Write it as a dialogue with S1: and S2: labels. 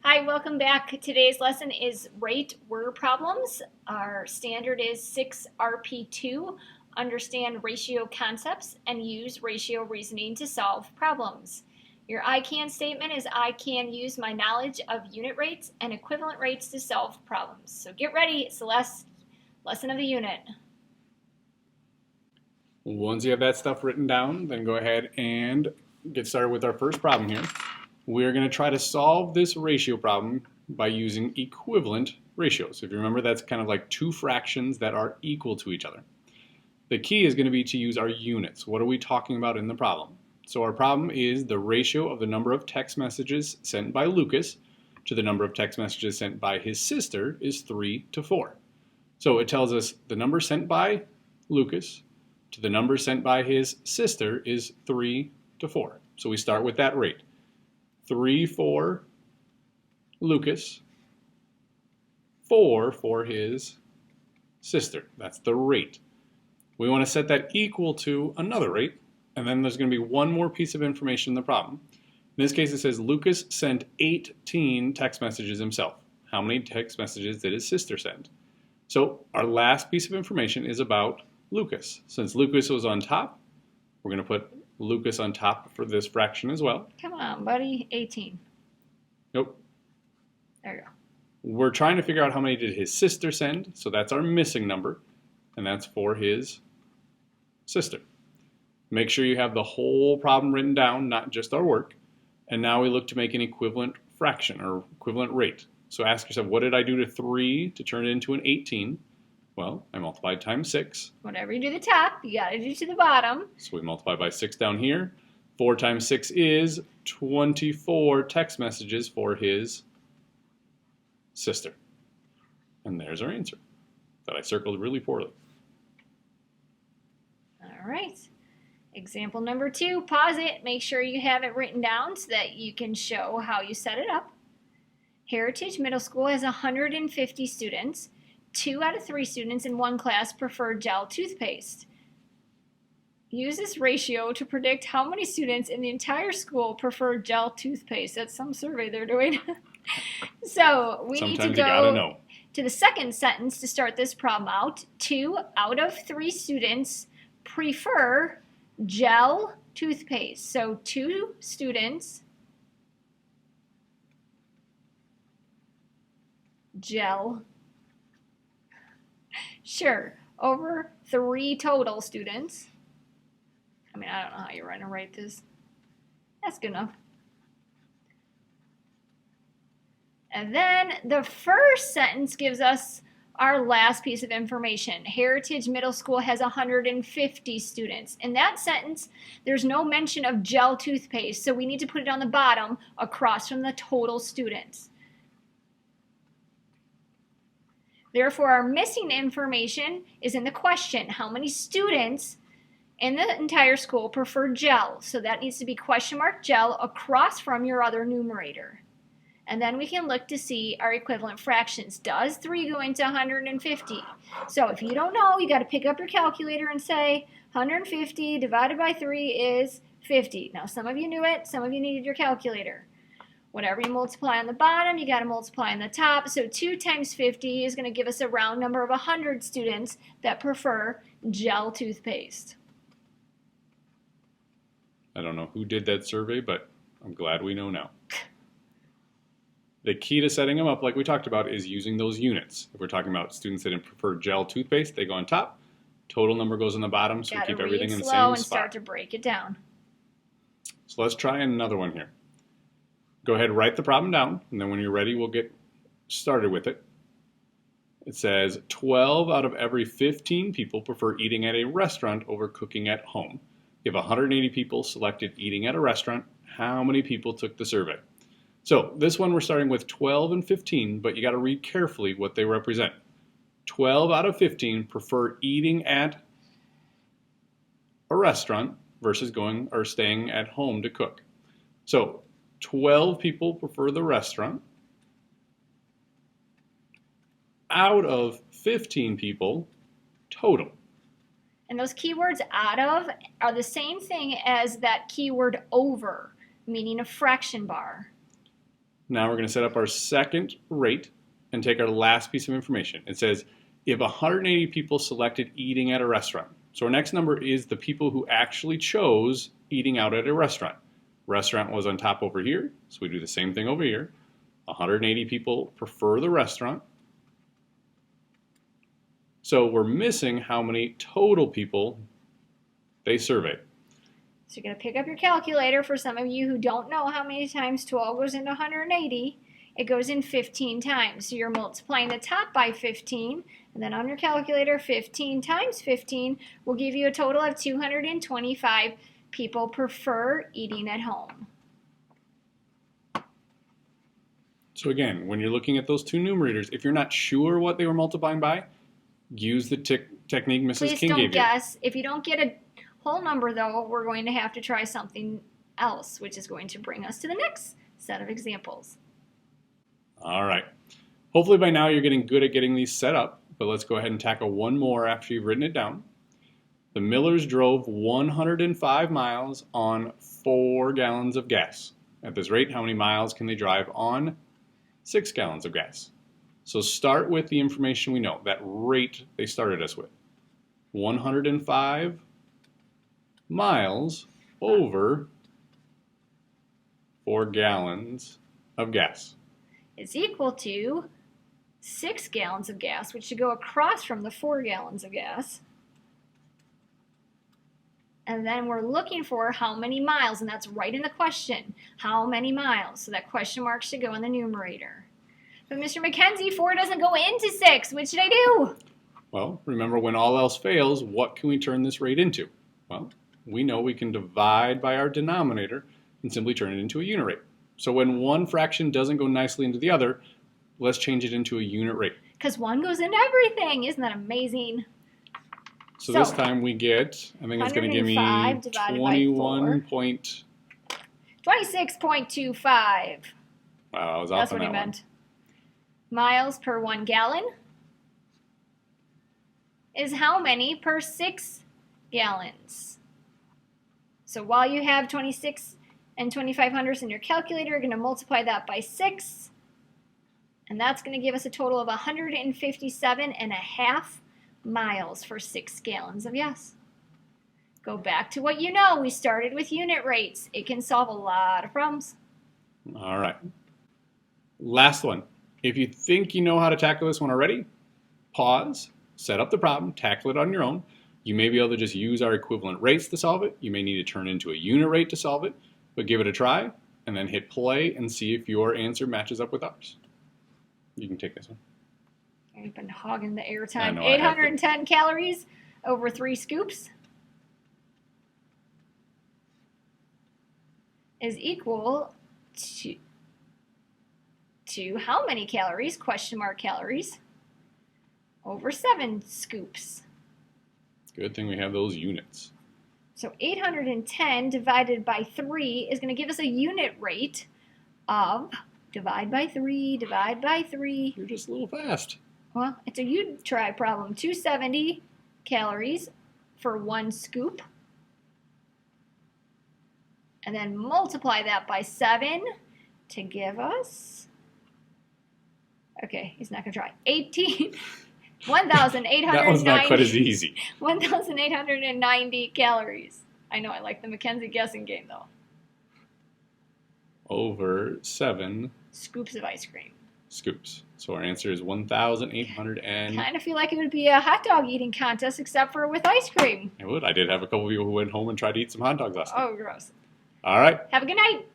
S1: Hi, welcome back. Today's lesson is rate word problems. Our standard is 6RP2. Understand ratio concepts and use ratio reasoning to solve problems. Your I can statement is I can use my knowledge of unit rates and equivalent rates to solve problems. So get ready, it's the last lesson of the unit.
S2: Once you have that stuff written down, then go ahead and get started with our first problem here. We're going to try to solve this ratio problem by using equivalent ratios. If you remember, that's kind of like two fractions that are equal to each other. The key is going to be to use our units. What are we talking about in the problem? So our problem is the ratio of the number of text messages sent by Lucas to the number of text messages sent by his sister is 3 to 4. So it tells us the number sent by Lucas to the number sent by his sister is 3 to 4. So we start with that rate. 3 for Lucas, 4 for his sister. That's the rate. We want to set that equal to another rate, and then there's going to be one more piece of information in the problem. In this case, it says Lucas sent 18 text messages himself. How many text messages did his sister send? So our last piece of information is about Lucas. Since Lucas was on top, we're going to put Lucas on top for this fraction as well.
S1: Come on, buddy, 18.
S2: Nope.
S1: There you go.
S2: We're trying to figure out how many did his sister send, so that's our missing number, and that's for his sister. Make sure you have the whole problem written down, not just our work. And now we look to make an equivalent fraction or equivalent rate. So ask yourself, what did I do to 3 to turn it into an 18? Well, I multiplied times 6.
S1: Whatever you do to the top, you got to do to the bottom.
S2: So we multiply by 6 down here. 4 times 6 is 24 text messages for his sister. And there's our answer that I circled really poorly.
S1: All right. Example number 2, pause it. Make sure you have it written down so that you can show how you set it up. Heritage Middle School has 150 students. 2 out of 3 students in one class prefer gel toothpaste. Use this ratio to predict how many students in the entire school prefer gel toothpaste. That's some survey they're doing. So we need to go to the second sentence to start this problem out. 2 out of 3 students prefer gel toothpaste. So 2 students, gel, sure, over 3 total students. I mean, I don't know how you're going to write this. That's good enough. And then the first sentence gives us our last piece of information. Heritage Middle School has 150 students. In that sentence, there's no mention of gel toothpaste, so we need to put it on the bottom across from the total students. Therefore, our missing information is in the question. How many students in the entire school prefer gel? So that needs to be question mark gel across from your other numerator. And then we can look to see our equivalent fractions. Does 3 go into 150? So if you don't know, you got to pick up your calculator and say 150 divided by 3 is 50. Now some of you knew it, some of you needed your calculator. Whatever you multiply on the bottom, you got to multiply on the top. So 2 times 50 is going to give us a round number of 100 students that prefer gel toothpaste.
S2: I don't know who did that survey, but I'm glad we know now. The key to setting them up, like we talked about, is using those units. If we're talking about students that prefer gel toothpaste, they go on top. Total number goes on the bottom, so we keep everything in the same spot.
S1: And start to break it down.
S2: So let's try another one here. Go ahead, write the problem down, and then when you're ready, we'll get started with it. It says 12 out of every 15 people prefer eating at a restaurant over cooking at home. If 180 people selected eating at a restaurant, how many people took the survey? So this one we're starting with 12 and 15, but you got to read carefully what they represent. 12 out of 15 prefer eating at a restaurant versus going or staying at home to cook. So 12 people prefer the restaurant. Out of 15 people total.
S1: And those keywords out of are the same thing as that keyword over, meaning a fraction bar.
S2: Now we're going to set up our second rate and take our last piece of information. It says if 180 people selected eating at a restaurant. So our next number is the people who actually chose eating out at a restaurant. Restaurant was on top over here, so we do the same thing over here. 180 people prefer the restaurant. So we're missing how many total people they surveyed.
S1: So you're going to pick up your calculator. For some of you who don't know how many times 12 goes into 180, it goes in 15 times. So you're multiplying the top by 15, and then on your calculator, 15 times 15 will give you a total of 225 people prefer eating at home.
S2: So again, when you're looking at those two numerators, if you're not sure what they were multiplying by, use the technique Mrs.
S1: Please
S2: King
S1: don't
S2: gave you.
S1: guess. If you don't get a whole number, though, we're going to have to try something else, which is going to bring us to the next set of examples.
S2: All right. Hopefully by now you're getting good at getting these set up, but let's go ahead and tackle one more after you've written it down. The Millers drove 105 miles on 4 gallons of gas. At this rate, how many miles can they drive on 6 gallons of gas? So start with the information we know, that rate they started us with. 105 miles over 4 gallons of gas.
S1: It's equal to 6 gallons of gas, which should go across from the 4 gallons of gas. And then we're looking for how many miles, and that's right in the question. How many miles? So that question mark should go in the numerator. But Mr. McKenzie, 4 doesn't go into 6. What should I do?
S2: Well, remember, when all else fails, what can we turn this rate into? Well, we know we can divide by our denominator and simply turn it into a unit rate. So when one fraction doesn't go nicely into the other, let's change it into a unit rate.
S1: Because 1 goes into everything. Isn't that amazing?
S2: So this time we get, I think it's going to give me 21 point...
S1: 26.25.
S2: Wow, I was off
S1: That's
S2: on
S1: what he
S2: that
S1: meant. Miles per 1 gallon is how many per 6 gallons? So while you have 26 and 2500s in your calculator, you're going to multiply that by 6. And that's going to give us a total of 157.5 miles for 6 gallons of gas. Go back to what you know. We started with unit rates. It can solve a lot of problems.
S2: All right. Last one. If you think you know how to tackle this one already, pause, set up the problem, tackle it on your own. You may be able to just use our equivalent rates to solve it. You may need to turn it into a unit rate to solve it, but give it a try and then hit play and see if your answer matches up with ours. You can take this one.
S1: You've been hogging the airtime.
S2: I know, I have
S1: 810 calories over 3 scoops is equal to how many calories, question mark calories, over 7 scoops.
S2: Good thing we have those units.
S1: So 810 divided by 3 is going to give us a unit rate of divide by 3, divide by 3.
S2: You're just a little fast.
S1: Well, it's a you try problem. 270 calories for 1 scoop. And then multiply that by 7 to give us, okay, he's not going to try, 1,890.
S2: That one's not quite as easy.
S1: 1,890 calories. I know, I like the Mackenzie guessing game, though.
S2: Over 7
S1: scoops of ice cream.
S2: Scoops. So our answer is 1,800 and...
S1: Kind of feel like it would be a hot dog eating contest, except for with ice cream.
S2: It would. I did have a couple people who went home and tried to eat some hot dogs last night.
S1: Oh, gross.
S2: All right.
S1: Have a good night.